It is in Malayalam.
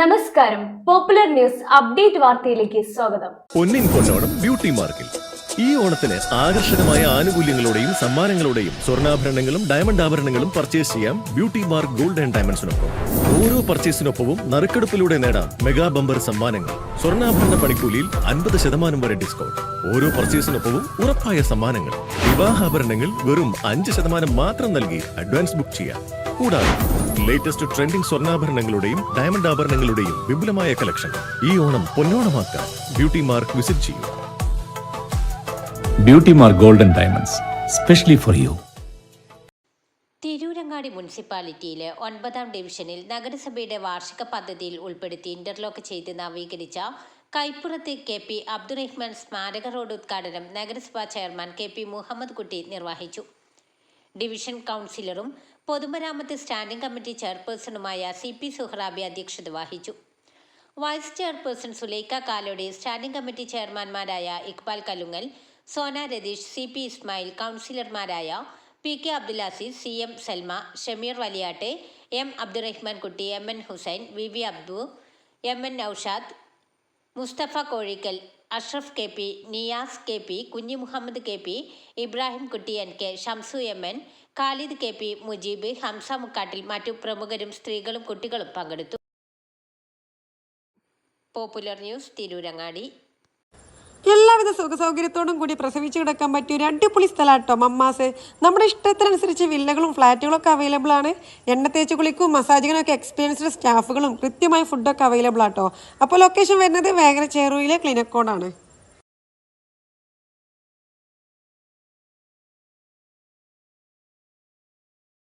നമസ്കാരം. പോപ്പുലർ ന്യൂസ് അപ്ഡേറ്റ് വാർത്തയിലേക്ക് സ്വാഗതം. പൊന്നിൻ പൊന്നോണം ബ്യൂട്ടി മാർക്കിൽ ഈ ഓണത്തിന് ആകർഷകമായ ആനുകൂല്യങ്ങളോടെയും സമ്മാനങ്ങളോടെയും സ്വർണ്ണാഭരണങ്ങളും ഡയമണ്ട് ആഭരണങ്ങളും പർച്ചേസ് ചെയ്യാം ബ്യൂട്ടി മാർക്ക് ഗോൾഡ് ആൻഡ് ഡയമണ്ട്സിനൊപ്പം. ഓരോ പർച്ചേസിനൊപ്പവും നറുക്കെടുപ്പിലൂടെ നേടാം മെഗാ ബമ്പർ സമ്മാനങ്ങൾ. സ്വർണ്ണാഭരണ പണിക്കൂലിയിൽ 50% വരെ ഡിസ്കൗണ്ട്. ഓരോ പർച്ചേസിനൊപ്പവും ഉറപ്പായ സമ്മാനങ്ങൾ. വിവാഹാഭരണങ്ങൾ വെറും 5% മാത്രം നൽകി അഡ്വാൻസ് ബുക്ക് ചെയ്യാം. കൂടാതെ ലേറ്റസ്റ്റ് ട്രെൻഡിംഗ് സ്വർണ്ണാഭരണങ്ങളുടെയും ഡയമണ്ട് ആഭരണങ്ങളുടെയും വിപുലമായ കളക്ഷൻ. ഈ ഓണം പൊന്നോണമാക്കാം. ബ്യൂട്ടി മാർക്ക് വിസിറ്റ് ചെയ്യൂ. Beauty Mark gold and diamonds specially for you. Tirurangadi മുനിസിപ്പാലിറ്റിയിലെ 9ാം ഡിവിഷനിൽ നഗരസഭയുടെ വാർഷിക പദ്ധതിയിൽ ഉൾപ്പെടുത്തി ഇന്റർലോക്ക് ചെയ്ത് നവീകരിച്ച കൈപ്പുറത്ത് KP അബ്ദുറഹ്മാൻ സ്മാരക റോഡ് ഉദ്ഘാടനം നഗരസഭാ ചെയർമാൻ KP മുഹമ്മദ് കുട്ടി നിർവഹിച്ചു. ഡിവിഷൻ കൗൺസിലറും പൊതുമരാമത്ത് സ്റ്റാൻഡിംഗ് കമ്മിറ്റി ചെയർപേഴ്സണുമായ CP സുഹ്റാബി അധ്യക്ഷത വഹിച്ചു. Vice chairperson Sulaikha Kalodi, standing committee ചെയർമാൻമാരായ ഇക്ബാൽ കലുങ്ങൽ, സോന രതീഷ്, CP ഇസ്മായിൽ, കൗൺസിലർമാരായ PK Abdul Azeez, CM Salma, Shameer വലിയാട്ടെ, M Abdurahman കുട്ടി, MN Hussain, VV Abdu, MN Naushad, Mustafa Kozhikkal, Ashraf KP, Niyas KP, കുഞ്ഞി Muhammad KP, Ibrahim Kutty NK, Shamsu MN, Khalid KP, Mujeeb, Hamza മുക്കാട്ടിൽ, മറ്റു പ്രമുഖരും സ്ത്രീകളും കുട്ടികളും പങ്കെടുത്തു. Popular news, Tirurangadi. എല്ലാവിധ സുഖസൗകര്യത്തോടും കൂടി പ്രസവിച്ചു കിടക്കാൻ പറ്റിയ ഒരു അടിപൊളി സ്ഥലമാട്ടോ മമ്മാസ്. നമ്മുടെ ഇഷ്ടത്തിനനുസരിച്ച് വില്ലകളും ഫ്ലാറ്റുകളും ഒക്കെ അവൈലബിൾ ആണ്. എണ്ണ തേച്ച് കുളിക്കും മസാജിങ്ങിനൊക്കെ എക്സ്പീരിയൻസ്ഡ് സ്റ്റാഫുകളും കൃത്യമായ ഫുഡൊക്കെ അവൈലബിൾ ആട്ടോ. അപ്പോൾ ലൊക്കേഷൻ വരുന്നത് വേങ്ങര ചേറൂരിലെ ക്ലിനിക്കോടാണ്.